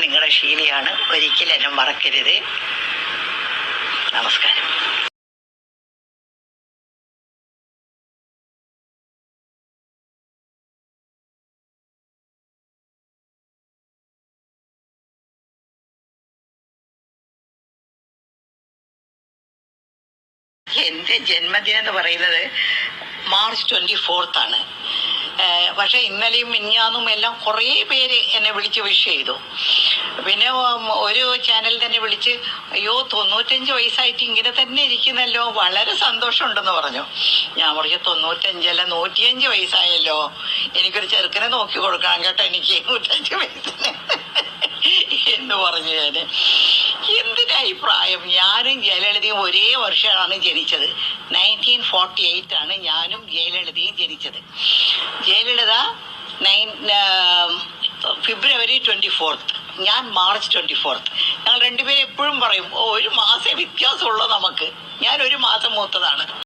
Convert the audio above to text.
നിങ്ങളുടെ ഷീലയാണ്. ഒരിക്കലും എന്നെ മറക്കരുത്. നമസ്കാരം. എന്റെ ജന്മദിനം എന്ന് പറയുന്നത് മാർച്ച് 24 ആണ്. പക്ഷെ ഇന്നലെയും മിനിഞ്ഞാന്നും എല്ലാം കുറേ പേര് എന്നെ വിളിച്ച് വിഷ് ചെയ്തു. പിന്നെ ഒരു ചാനൽ തന്നെ വിളിച്ച്, അയ്യോ 95 വയസ്സായിട്ട് ഇങ്ങനെ തന്നെ ഇരിക്കുന്നല്ലോ, വളരെ സന്തോഷമുണ്ടെന്ന് പറഞ്ഞു. ഞാൻ പറഞ്ഞു 95 അല്ല 105 വയസ്സായല്ലോ, എനിക്കൊരു ചെറുക്കനെ നോക്കി കൊടുക്കണം കേട്ടോ, എനിക്ക് 105 വയസ്സിന് എന്ന് പറഞ്ഞു. ഞാന് എന്തിനഭിപ്രായം, ഞാനും ജയലളിതയും ഒരേ വർഷമാണ് ജനിച്ചത്. 1948 ആണ് ഞാനും ജയലളിതയും ജനിച്ചത്. ജയലളിത ഫെബ്രുവരി 24, ഞാൻ മാർച്ച് 24. ഞങ്ങൾ രണ്ടുപേരും എപ്പോഴും പറയും, ഒരു മാസം വ്യത്യാസമുള്ളൂ നമുക്ക്. ഞാൻ ഒരു മാസം മൂത്തതാണ്.